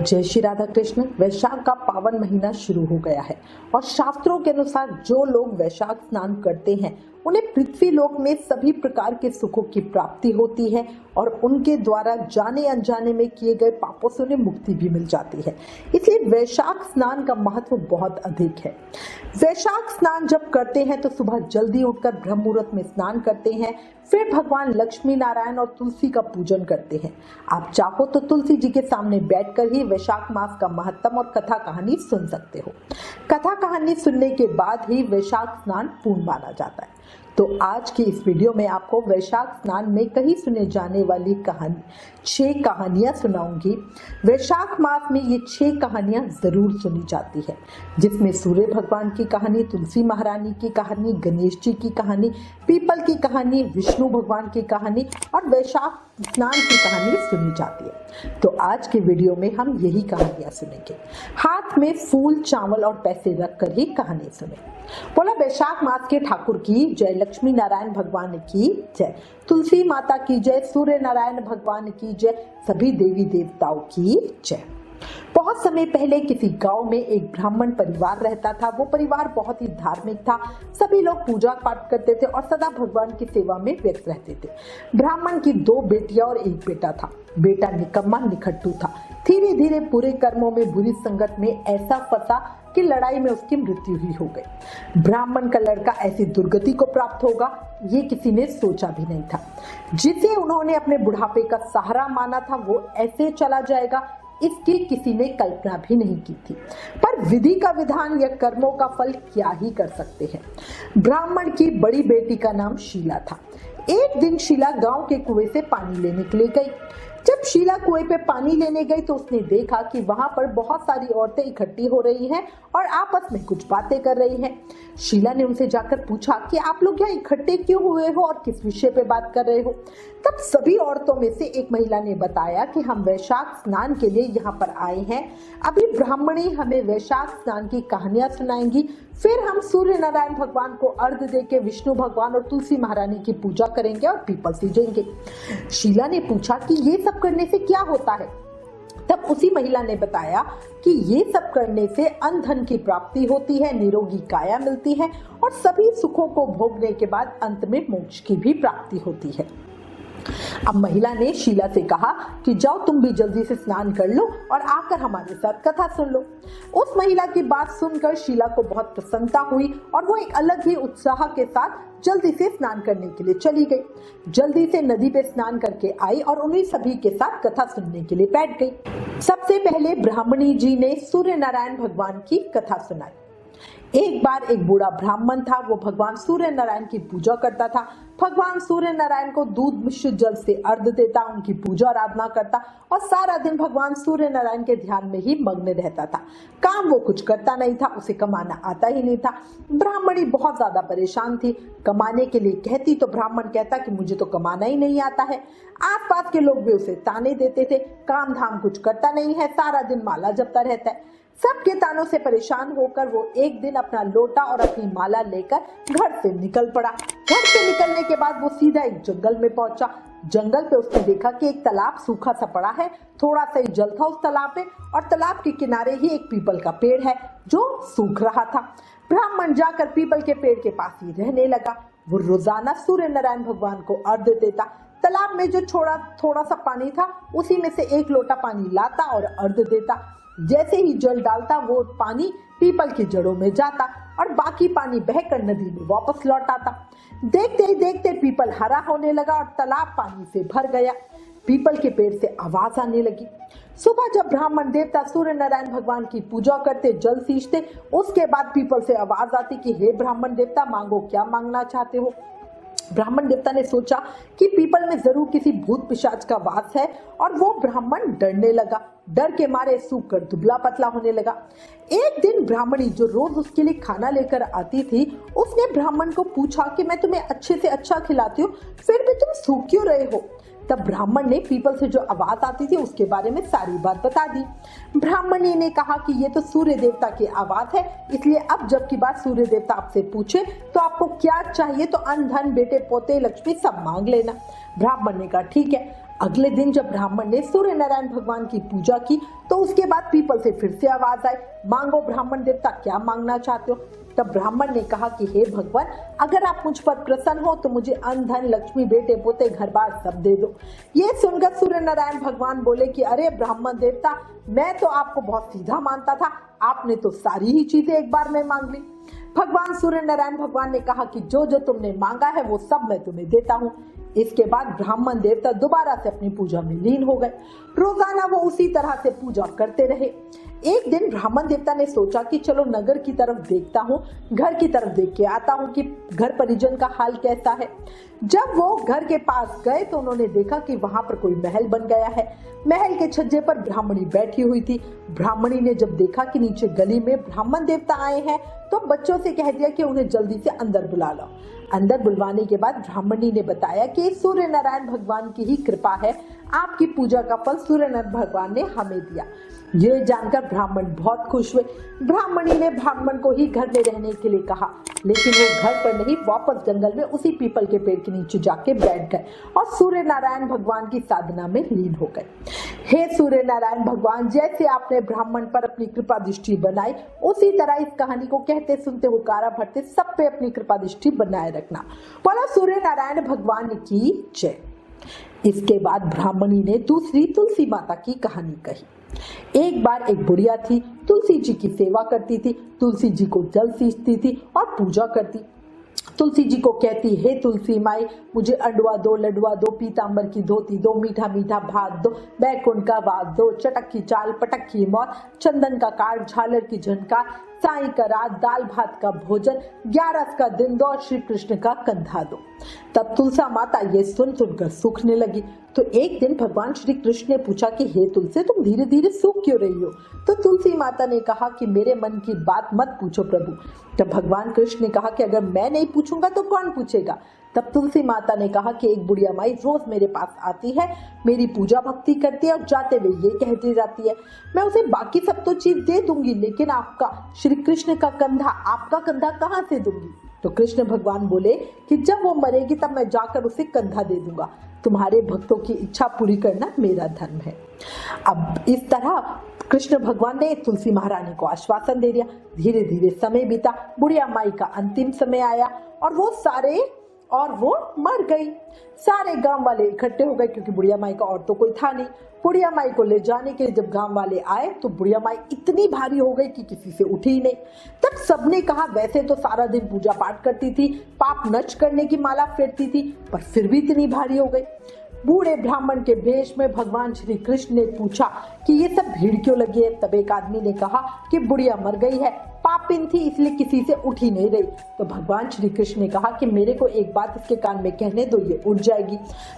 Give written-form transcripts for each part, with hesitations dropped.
जय श्री राधा कृष्ण। वैशाख का पावन महीना शुरू हो गया है और शास्त्रों के अनुसार जो लोग वैशाख स्नान करते हैं उन्हें पृथ्वी लोक में सभी प्रकार के सुखों की प्राप्ति होती है और उनके द्वारा जाने अनजाने में किए गए पापों से उन्हें मुक्ति भी मिल जाती है। इसलिए वैशाख स्नान का महत्व बहुत अधिक है। वैशाख स्नान जब करते हैं तो सुबह जल्दी उठकर ब्रह्म मुहूर्त में स्नान करते हैं, फिर भगवान लक्ष्मी नारायण और तुलसी का पूजन करते हैं। आप चाहो तो तुलसी जी के सामने बैठकर ही वैशाख मास का महत्व और कथा कहानी सुन सकते हो। कथा कहानी सुनने के बाद ही वैशाख स्नान पूर्ण माना जाता है। तो आज की इस वीडियो में आपको वैशाख स्नान में कहीं सुने जाने वाली 6 कहानियां सुनाऊंगी। वैशाख मास में ये 6 कहानियां जरूर सुनी जाती है, जिसमें सूर्य भगवान की कहानी, तुलसी महारानी की कहानी, गणेश जी की कहानी, पीपल की कहानी, विष्णु भगवान की कहानी और वैशाख स्नान की कहानी सुनी जाती है। तो आज के वीडियो में हम यही कहानियां सुनेंगे। हाथ में फूल, चावल और पैसे रखकर ही कहानी सुने। बोला वैशाख मास के ठाकुर की जय, लक्ष्मी नारायण भगवान की जय, तुलसी माता की जय, सूर्य नारायण भगवान की जय, सभी देवी देवताओं की जय। बहुत समय पहले किसी गांव में एक ब्राह्मण परिवार रहता था। वो परिवार बहुत ही धार्मिक था। सभी लोग पूजा पाठ करते थे और सदा भगवान की सेवा में व्यस्त रहते थे। ब्राह्मण की 2 बेटियां और 1 बेटा था। बेटा निकम्मा निखट्टू था। धीरे धीरे बुरे कर्मों में, बुरी संगत में ऐसा फंसा कि लड़ाई में उसकी मृत्यु ही हो गई। ब्राह्मण का लड़का ऐसी दुर्गति को प्राप्त होगा ये किसी ने सोचा भी नहीं था। जिसे उन्होंने अपने बुढ़ापे का सहारा माना था वो ऐसे चला जाएगा, इसकी किसी ने कल्पना भी नहीं की थी। पर विधि का विधान या कर्मों का फल क्या ही कर सकते हैं। ब्राह्मण की बड़ी बेटी का नाम शीला था। एक दिन शीला गांव के कुएं से पानी लेने के लिए गई। जब शीला कुएं पे पानी लेने गई तो उसने देखा कि वहां पर बहुत सारी औरतें इकट्ठी हो रही हैं और आपस में कुछ बातें कर रही हैं। शीला ने उनसे जाकर पूछा कि आप लोग यहाँ इकट्ठे क्यों हुए हो और किस विषय पे बात कर रहे हो। तब सभी औरतों में से एक महिला ने बताया कि हम वैशाख स्नान के लिए यहाँ पर आए हैं। अभी ब्राह्मणी हमें वैशाख स्नान की कहानियां सुनाएंगी, फिर हम सूर्य नारायण भगवान को अर्घ्य देके विष्णु भगवान और तुलसी महारानी की पूजा करेंगे और पीपल सीजेंगे। शीला ने पूछा कि ये सब करने से क्या होता है। तब उसी महिला ने बताया कि ये सब करने से अन्न धन की प्राप्ति होती है, निरोगी काया मिलती है और सभी सुखों को भोगने के बाद अंत में मोक्ष की भी प्राप्ति होती है। अब महिला ने शीला से कहा कि जाओ तुम भी जल्दी से स्नान कर लो और आकर हमारे साथ कथा सुन लो। उस महिला की बात सुनकर शीला को बहुत प्रसन्नता हुई और वो एक अलग ही उत्साह के साथ जल्दी से स्नान करने के लिए चली गई। जल्दी से नदी पे स्नान करके आई और उन्हीं सभी के साथ कथा सुनने के लिए बैठ गई। सबसे पहले ब्राह्मणी जी ने सूर्य नारायण भगवान की कथा सुनाई। एक बार एक बूढ़ा ब्राह्मण था। वो भगवान सूर्य नारायण की पूजा करता था। भगवान सूर्य नारायण को दूध मिश्रित जल से अर्घ्य देता, उनकी पूजा आराधना करता और सारा दिन भगवान सूर्य नारायण के ध्यान में ही मग्न रहता था। काम वो कुछ करता नहीं था, उसे कमाना आता ही नहीं था। ब्राह्मणी बहुत ज्यादा परेशान थी। कमाने के लिए कहती तो ब्राह्मण कहता कि मुझे तो कमाना ही नहीं आता है। आसपास के लोग भी उसे ताने देते थे, काम धाम कुछ करता नहीं है, सारा दिन माला जपता रहता है। सबके तानों से परेशान होकर वो एक दिन अपना लोटा और अपनी माला लेकर घर से निकल पड़ा। घर से निकलने के बाद वो सीधा एक जंगल में पहुंचा। जंगल पे उसने देखा कि एक तालाब सूखा सा पड़ा है। थोड़ा सा ही जल था उस तालाब में और तालाब के किनारे ही एक पीपल का पेड़ है जो सूख रहा था। ब्राह्मण जाकर पीपल के पेड़ के पास ही रहने लगा। वो रोजाना सूर्य नारायण भगवान को अर्घ्य देता। तालाब में जो थोड़ा सा पानी था उसी में से 1 लोटा पानी लाता और अर्घ्य देता। जैसे ही जल डालता वो पानी पीपल की जड़ों में जाता और बाकी पानी बहकर नदी में वापस लौट आता। देखते ही देखते पीपल हरा होने लगा और तालाब पानी से भर गया। पीपल के पेड़ से आवाज आने लगी। सुबह जब ब्राह्मण देवता सूर्य नारायण भगवान की पूजा करते, जल सींचते, उसके बाद पीपल से आवाज आती कि हे ब्राह्मण देवता, मांगो, क्या मांगना चाहते हो। ब्राह्मण देवता ने सोचा कि पीपल में जरूर किसी भूत पिशाच का वास है और वो ब्राह्मण डरने लगा। डर के मारे सूख कर दुबला पतला होने लगा। एक दिन ब्राह्मणी जो रोज उसके लिए खाना लेकर आती थी, उसने ब्राह्मण को पूछा कि मैं तुम्हें अच्छे से अच्छा खिलाती हूँ, फिर भी तुम सूख क्यों रहे हो। तब ब्राह्मण ने पीपल से जो आवाज आती थी उसके बारे में सारी बात बता दी। ब्राह्मणी ने कहा कि ये तो सूर्य देवता की आवाज है, इसलिए अब जब की बात सूर्य देवता आपसे पूछे तो आपको क्या चाहिए तो अन्न धन, बेटे पोते, लक्ष्मी सब मांग लेना। ब्राह्मण ने कहा ठीक है। अगले दिन जब ब्राह्मण ने सूर्य नारायण भगवान की पूजा की तो उसके बाद पीपल से फिर से आवाज आई, मांगो ब्राह्मण देवता, क्या मांगना चाहते हो। तब ब्राह्मण ने कहा कि हे भगवान, अगर आप मुझ पर प्रसन्न हो तो मुझे अन्न धन लक्ष्मी बेटे पोते घर बार सब दे दो। ये सुनकर सूर्य नारायण भगवान बोले कि अरे ब्राह्मण देवता, मैं तो आपको बहुत सीधा मानता था, आपने तो सारी ही चीजें एक बार में मांग ली। भगवान सूर्य नारायण भगवान ने कहा कि जो जो तुमने मांगा है वो सब मैं तुम्हें देता हूँ। इसके बाद ब्राह्मण देवता दोबारा से अपनी पूजा में लीन हो गए। रोजाना वो उसी तरह से पूजा करते रहे। एक दिन ब्राह्मण देवता ने सोचा कि चलो नगर की तरफ देखता हूँ, घर की तरफ देख के आता हूँ कि घर परिजन का हाल कैसा है। जब वो घर के पास गए तो उन्होंने देखा कि वहां पर कोई महल बन गया है। महल के छज्जे पर ब्राह्मणी बैठी हुई थी। ब्राह्मणी ने जब देखा कि नीचे गली में ब्राह्मण देवता आए हैं तो बच्चों से कह दिया कि उन्हें जल्दी से अंदर बुला लो। अंदर बुलवाने के बाद ब्राह्मणी ने बताया कि सूर्य नारायण भगवान की ही कृपा है, आपकी पूजा का फल सूर्य नारायण भगवान ने हमें दिया। ये जानकर ब्राह्मण बहुत खुश हुए। ब्राह्मणी ने ब्राह्मण को ही घर में रहने के लिए कहा, लेकिन वो घर पर नहीं, वापस जंगल में उसी पीपल के पेड़ के नीचे जाके बैठ गए और सूर्य नारायण भगवान की साधना में लीन हो गए। हे सूर्य नारायण भगवान, जैसे आपने ब्राह्मण पर अपनी कृपा दृष्टि बनाई, उसी तरह इस कहानी को कहते सुनते हुकारा भरते सब पे अपनी कृपा दृष्टि बनाए रखना। बोलो सूर्य नारायण भगवान की जय। इसके बाद ब्राह्मणी ने दूसरी तुलसी माता की कहानी कही। एक बार एक बुढ़िया थी, तुलसी जी की सेवा करती थी, तुलसी जी को जल सींचती थी और पूजा करती। तुलसी जी को कहती, हे तुलसी माई, मुझे अंडवा दो, लडुआ दो, पीतांबर की धोती दो, मीठा मीठा भात दो, बैकुंठ का वाद दो, चटक की चाल, पटक की मौत, चंदन का काट, झालर की झनकार, साई का रात, दाल भात का भोजन, 11 का दिन दो और श्री कृष्ण का कंधा दो। तब तुलसा माता ये सुनकर सूखने लगी। तो एक दिन भगवान श्री कृष्ण ने पूछा कि हे तुलसी, तुम धीरे धीरे सूख क्यों रही हो। तो तुलसी माता ने कहा कि मेरे मन की बात मत पूछो प्रभु। तब भगवान कृष्ण ने कहा कि अगर मैं नहीं पूछूंगा तो कौन पूछेगा। तब तुलसी माता ने कहा कि एक बुढ़िया माई रोज मेरे पास आती है, मेरी पूजा भक्ति करती है और जाते हुए ये कहती जाती है, मैं उसे बाकी सब तो चीज दे दूंगी, लेकिन आपका श्री कृष्ण का कंधा, आपका कंधा कहाँ से दूंगी। तो कृष्ण भगवान बोले कि जब वो मरेगी तब मैं जाकर उसे कंधा दे दूंगा। तुम्हारे भक्तों की इच्छा पूरी करना मेरा धर्म है। अब इस तरह कृष्ण भगवान ने तुलसी महारानी को आश्वासन दे दिया। धीरे धीरे समय बीता, बुढ़िया माई का अंतिम समय आया और वो मर गई। सारे गांव वाले इकट्ठे हो गए क्योंकि बुढ़िया माई का और तो कोई था नहीं। बुढ़िया माई को ले जाने के लिए जब गांव वाले आए तो बुढ़िया माई इतनी भारी हो गई कि किसी से उठी ही नहीं। तब सबने कहा, वैसे तो सारा दिन पूजा पाठ करती थी, पाप नष्ट करने की माला फेरती थी, पर फिर भी इतनी भारी हो गई। बूढ़े ब्राह्मण के भेष में भगवान श्री कृष्ण ने पूछा कि ये सब भीड़ क्यों लगी है। तब एक आदमी ने कहा कि बुढ़िया मर गई है, पापिन थी इसलिए किसी से उठ ही नहीं रही। तो भगवान श्री कृष्ण ने कहा कि मेरे को एक बात इसके कान में कहने दो, ये उठ जाएगी।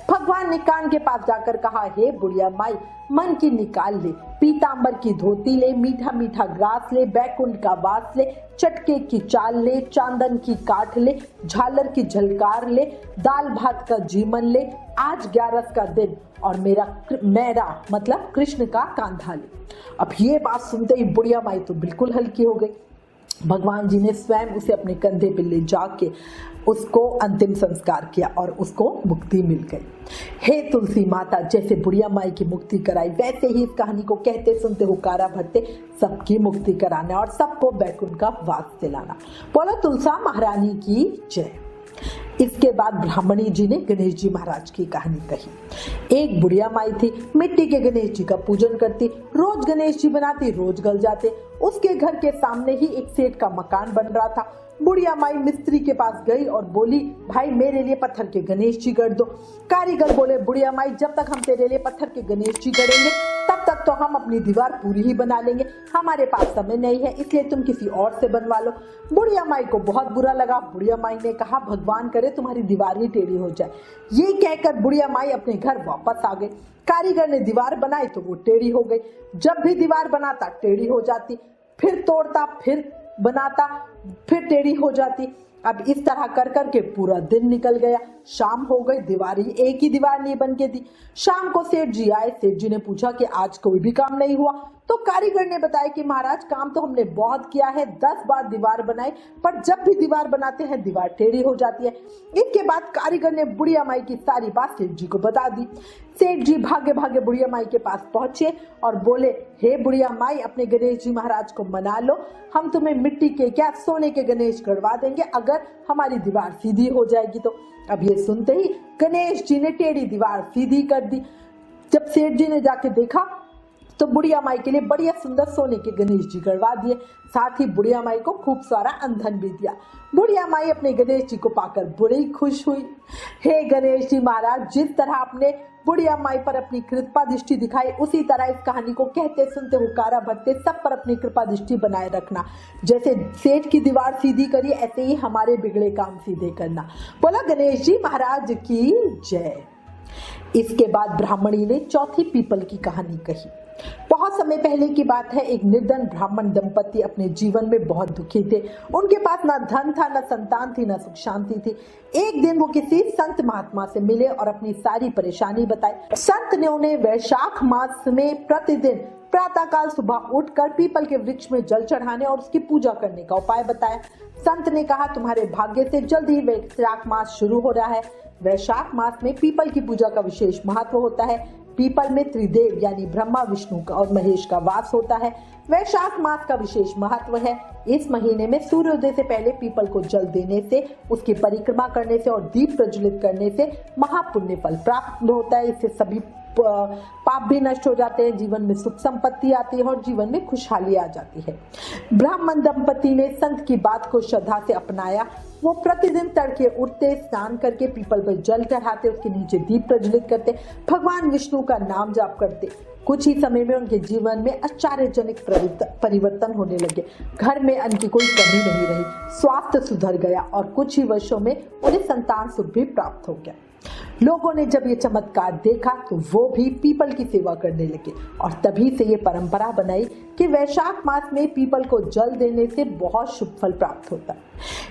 भगवान ने कान के पास जाकर कहा, हे बुढ़िया माई, मन की निकाल ले, पीतांबर की धोती ले, मीठा मीठा ग्रास ले, बैकुंठ का वास ले, चटके की चाल ले, चांदन की काठ ले, झालर की झलकार ले, दाल भात का जीवन ले, आज 11 का दिन और मेरा मतलब कृष्ण का कांधा ले। अब ये बात सुनते ही बुढ़िया माई तो बिल्कुल हल्की हो गई। भगवान जी ने स्वयं उसे अपने कंधे पे ले जाके उसको अंतिम संस्कार किया और उसको मुक्ति मिल गई। हे तुलसी माता, जैसे बुढ़िया माई की मुक्ति कराई, वैसे ही इस कहानी को कहते सुनते हुकारा भरते सबकी मुक्ति कराना और सबको बैकुंठ का वास दिलाना। बोलो तुलसा महारानी की जय। इसके बाद ब्राह्मणी जी ने गणेश जी महाराज की कहानी कही। एक बुढ़िया माई थी, मिट्टी के गणेश जी का पूजन करती, रोज गणेश जी बनाती, रोज गल जाते। उसके घर के सामने ही एक सेठ का मकान बन रहा था। बुढ़िया माई मिस्त्री के पास गई और बोली, भाई मेरे लिए पत्थर के गणेश जी गढ़ दो। कारीगर बोले, बुढ़िया माई जब तक हम तेरे लिए पत्थर के गणेश जी गढ़ेंगे तब तक तो हम अपनी दीवार पूरी ही बना लेंगे, हमारे पास समय नहीं है, इसलिए तुम किसी और से बनवा लो। बुढ़िया माई को बहुत बुरा लगा। बुढ़िया माई ने कहा, भगवान करे तुम्हारी दीवार ही टेढ़ी हो जाए। ये कहकर बुढ़िया माई अपने घर वापस आ गई। कारीगर ने दीवार बनाई तो वो टेढ़ी हो गई। जब भी दीवार बनाता टेढ़ी हो जाती, फिर तोड़ता, फिर बनाता, फिर टेढ़ी हो जाती। अब इस तरह कर करके पूरा दिन निकल गया। शाम हो गई, दीवार ही एक ही दीवार नहीं बन के थी। शाम को सेठ जी आए। सेठ जी ने पूछा कि आज कोई भी काम नहीं हुआ। तो कारीगर ने बताया कि महाराज काम तो हमने बहुत किया है, 10 बार दीवार बनाई, पर जब भी दीवार बनाते हैं दीवार टेढ़ी हो जाती है। इसके बाद कारीगर ने बुढ़िया माई की सारी बात सेठ जी को बता दी। सेठ जी भागे भागे बुढ़िया माई के पास पहुंचे और बोले, हे बुढ़िया माई, अपने गणेश जी महाराज को मना लो, हम तुम्हें मिट्टी के क्या सोने के गणेश गढ़वा देंगे अगर हमारी दीवार सीधी हो जाएगी तो। अब ये सुनते ही गणेश जी ने टेढ़ी दीवार सीधी कर दी। जब सेठ जी ने जाके देखा तो बुढ़िया माई के लिए बढ़िया सुंदर सोने के गणेश जी गढ़वा दिए, साथ ही बुढ़िया माई को खूब सारा अंधन भी दिया। बुढ़िया माई अपने गणेश जी को पाकर बड़ी खुश हुई। हे गणेश जी महाराज, जिस तरह आपने बुढ़िया माई पर अपनी कृपा दृष्टि दिखाई, उसी तरह इस कहानी को कहते सुनते हुकारा भरते सब पर अपनी कृपा दृष्टि बनाए रखना। जैसे सेठ की दीवार सीधी करी, ऐसे ही हमारे बिगड़े काम सीधे करना। बोला गणेश जी महाराज की जय। इसके बाद ब्राह्मणी ने चौथी पीपल की कहानी कही। बहुत समय पहले की बात है, एक निर्धन ब्राह्मण दंपति अपने जीवन में बहुत दुखी थे। उनके पास न धन था, न संतान थी, न सुख शांति थी। एक दिन वो किसी संत महात्मा से मिले और अपनी सारी परेशानी बताई। संत ने उन्हें वैशाख मास में प्रतिदिन प्रातःकाल सुबह उठकर पीपल के वृक्ष में जल चढ़ाने और उसकी पूजा करने का उपाय बताया। संत ने कहा, तुम्हारे भाग्य से जल्द ही वैशाख मास शुरू हो रहा है। वैशाख मास में पीपल की पूजा का विशेष महत्व होता है। पीपल में त्रिदेव यानी ब्रह्मा, विष्णु का और महेश का वास होता है। वैशाख मास का विशेष महत्व है। इस महीने में सूर्योदय से पहले पीपल को जल देने से, उसकी परिक्रमा करने से और दीप प्रज्वलित करने से महापुण्य फल प्राप्त होता है। इससे सभी पाप भी नष्ट हो जाते हैं, जीवन में सुख संपत्ति आती है और जीवन में खुशहाली आ जाती है। ब्राह्मण दंपति ने संत की बात को श्रद्धा से अपनाया। वो प्रतिदिन तड़के उठते, स्नान करके पीपल पर जल चढ़ाते, उसके नीचे दीप प्रज्वलित करते, भगवान विष्णु का नाम जाप करते। कुछ ही समय में उनके जीवन में आश्चर्यजनक परिवर्तन होने लगे। घर में अन्न की कोई कमी नहीं रही, स्वास्थ्य सुधर गया और कुछ ही वर्षों में उन्हें संतान सुख भी प्राप्त हो गया। लोगों ने जब ये चमत्कार देखा तो वो भी पीपल की सेवा करने लगे और तभी से ये परंपरा बनाई कि वैशाख मास में पीपल को जल देने से बहुत शुभ फल प्राप्त होता है।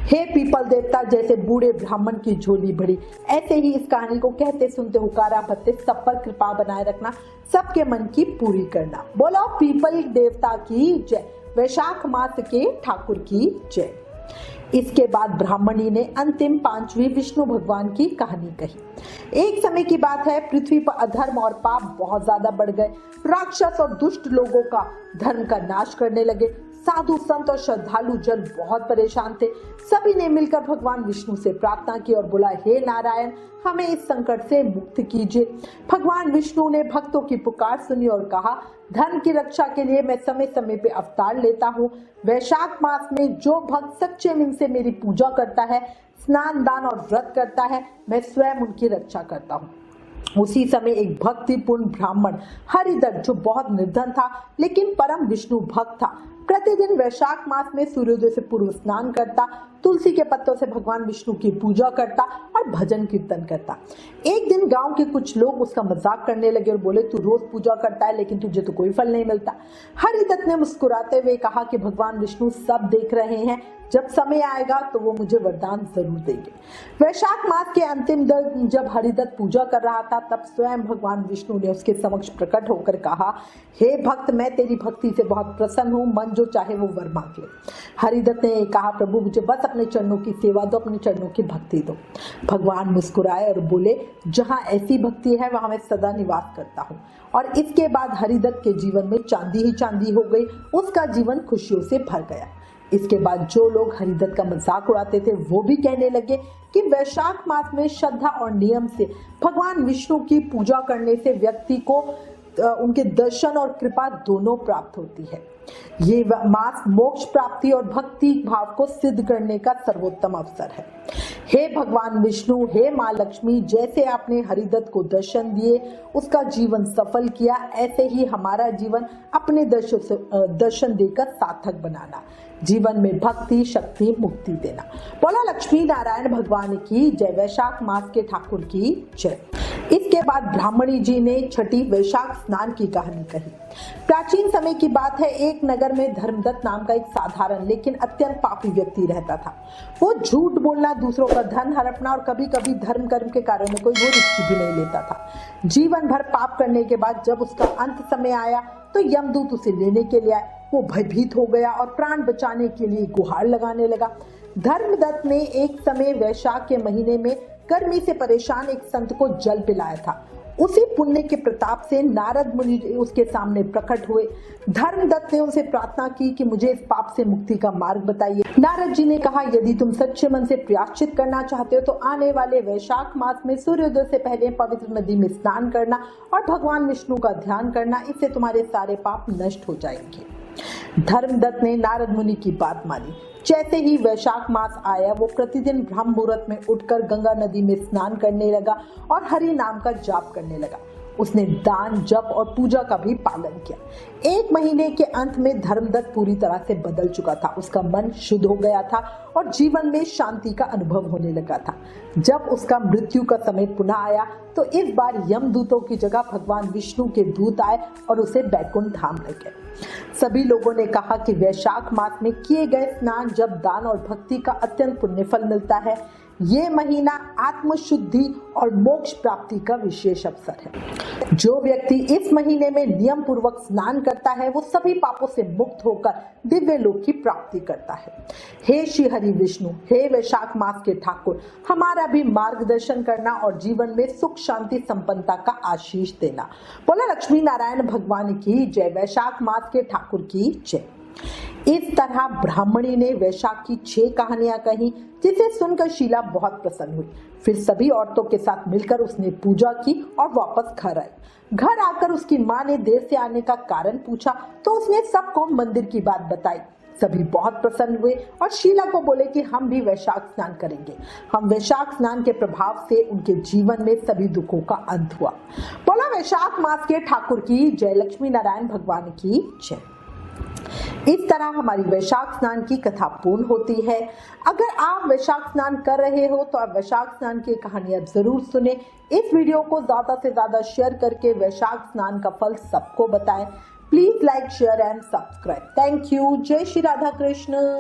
हे पीपल देवता, जैसे बूढ़े ब्राह्मण की झोली भरी, ऐसे ही इस कहानी को कहते सुनते हुकारा भरते सब पर कृपा बनाए रखना, सबके मन की पूरी करना। बोलो पीपल देवता की जय, वैशाख मास के ठाकुर की जय। इसके बाद ब्राह्मणी ने अंतिम 5वीं विष्णु भगवान की कहानी कही। एक समय की बात है, पृथ्वी पर अधर्म और पाप बहुत ज्यादा बढ़ गए। राक्षस और दुष्ट लोगों का धर्म का नाश करने लगे। साधु संत और श्रद्धालु जन बहुत परेशान थे। सभी ने मिलकर भगवान विष्णु से प्रार्थना की और बोला, हे नारायण, हमें इस संकट से मुक्त कीजिए। भगवान विष्णु ने भक्तों की पुकार सुनी और कहा, धर्म की रक्षा के लिए मैं समय समय पे अवतार लेता हूँ। वैशाख मास में जो भक्त सच्चे मन से मेरी पूजा करता है, स्नान दान और व्रत करता है, मैं स्वयं उनकी रक्षा करता हूँ। उसी समय एक भक्तिपूर्ण ब्राह्मण हरिदत्त, जो बहुत निर्धन था लेकिन परम विष्णु भक्त था, प्रतिदिन वैशाख मास में सूर्योदय से पूर्व स्नान करता, तुलसी के पत्तों से भगवान विष्णु की पूजा करता और भजन कीर्तन करता। एक दिन गांव के कुछ लोग उसका मजाक करने लगे और बोले, तू रोज पूजा करता है लेकिन तुझे तो कोई फल नहीं मिलता। हरिदत्त ने मुस्कुराते हुए कहा कि भगवान विष्णु सब देख रहे हैं, जब समय आएगा तो वो मुझे वरदान जरूर देंगे। वैशाख मास के अंतिम दिन जब हरिदत्त पूजा कर रहा था, तब स्वयं भगवान विष्णु ने उसके समक्ष प्रकट होकर कहा, हे भक्त, मैं तेरी भक्ति से बहुत प्रसन्न हूँ, मन जो चाहे वो वर मांग ले। हरिदत्त ने कहा, प्रभु मुझे बस अपने चरणों की सेवा दो, अपने चरणों की भक्ति दो। भगवान मुस्कुराए और बोले, जहाँ ऐसी भक्ति है वहां मैं सदा निवास करता हूँ। और इसके बाद हरिदत्त के जीवन में चांदी ही चांदी हो गई, उसका जीवन खुशियों से भर गया। इसके बाद जो लोग हरिदत्त का मजाक उड़ाते थे वो भी कहने लगे कि वैशाख मास में श्रद्धा और नियम से भगवान विष्णु की पूजा करने से व्यक्ति को उनके दर्शन और कृपा दोनों प्राप्त होती है। ये मास मोक्ष प्राप्ति और भक्ति भाव को सिद्ध करने का सर्वोत्तम अवसर है। हे भगवान विष्णु, हे माँ लक्ष्मी, जैसे आपने हरिदत्त को दर्शन दिए, उसका जीवन सफल किया, ऐसे ही हमारा जीवन अपने दर्शन देकर सार्थक बनाना, जीवन में भक्ति, शक्ति, मुक्ति देना। बोला लक्ष्मी नारायण भगवान की जय, वैशाख मास के ठाकुर की जय। इसके बाद ब्राह्मणी जी ने छठी वैशाख स्नान की कहानी कही। प्राचीन समय की बात है, एक नगर में धर्मदत्त नाम का एक साधारण लेकिन अत्यंत पापी व्यक्ति रहता था। वो झूठ बोलना, दूसरों का धन हड़पना और कभी कभी धर्म कर्म के कार्यों में कोई वो रुचि भी नहीं लेता था। जीवन भर पाप करने के बाद जब उसका अंत समय आया तो यमदूत उसे लेने के लिए आए। वो भयभीत हो गया और प्राण बचाने के लिए गुहार लगाने लगा। धर्मदत्त ने एक समय वैशाख के महीने में गर्मी से परेशान एक संत को जल पिलाया था। उसी पुण्य के प्रताप से नारद मुनि उसके सामने प्रकट हुए। धर्मदत्त ने उनसे प्रार्थना की कि मुझे इस पाप से मुक्ति का मार्ग बताइए। नारद जी ने कहा, यदि तुम सच्चे मन से प्रायश्चित करना चाहते हो तो आने वाले वैशाख मास में सूर्योदय से पहले पवित्र नदी में स्नान करना और भगवान विष्णु का ध्यान करना। इससे तुम्हारे सारे पाप नष्ट हो जाएंगे। धर्मदत्त ने नारद मुनि की बात मानी। जैसे ही वैशाख मास आया, वो प्रतिदिन ब्रह्म मुहूर्त में उठकर गंगा नदी में स्नान करने लगा और हरि नाम का जाप करने लगा। उसने दान, जप और पूजा का भी पालन किया। एक महीने के अंत में धर्मदत्त पूरी तरह से बदल चुका था। उसका मन शुद्ध हो गया था और जीवन में शांति का अनुभव होने लगा था। जब उसका मृत्यु का समय पुनः आया तो इस बार यमदूतों की जगह भगवान विष्णु के दूत आए और उसे बैकुंठ धाम ले गए। सभी लोगों ने कहा कि वैशाख मास में किए गए स्नान, जब दान और भक्ति का अत्यंत पुण्य फल मिलता है। ये महीना आत्मशुद्धि और मोक्ष प्राप्ति का विशेष अवसर है। जो व्यक्ति इस महीने में नियम पूर्वक स्नान करता है वो सभी पापों से मुक्त होकर दिव्य लोक की प्राप्ति करता है। हे श्री हरि विष्णु, हे वैशाख मास के ठाकुर, हमारा भी मार्गदर्शन करना और जीवन में सुख शांति संपन्नता का आशीष देना। बोला लक्ष्मी नारायण भगवान की जय, वैशाख मास के ठाकुर की जय। इस तरह ब्राह्मणी ने वैशाख की 6 कहानियां कही, जिसे सुनकर शीला बहुत प्रसन्न हुई। फिर सभी औरतों के साथ मिलकर उसने पूजा की और वापस घर आई। घर आकर उसकी माँ ने देर से आने का कारण पूछा तो उसने सबको मंदिर की बात बताई। सभी बहुत प्रसन्न हुए और शीला को बोले कि हम भी वैशाख स्नान करेंगे। हम वैशाख स्नान के प्रभाव से उनके जीवन में सभी दुखों का अंत हुआ। बोला वैशाख मास के ठाकुर की जय, लक्ष्मी नारायण भगवान की जय। इस तरह हमारी वैशाख स्नान की कथा पूर्ण होती है। अगर आप वैशाख स्नान कर रहे हो तो आप वैशाख स्नान की कहानियां जरूर सुने। इस वीडियो को ज्यादा से ज्यादा शेयर करके वैशाख स्नान का फल सबको बताएं। Please like, share and subscribe. Thank you. जय श्री राधा कृष्ण।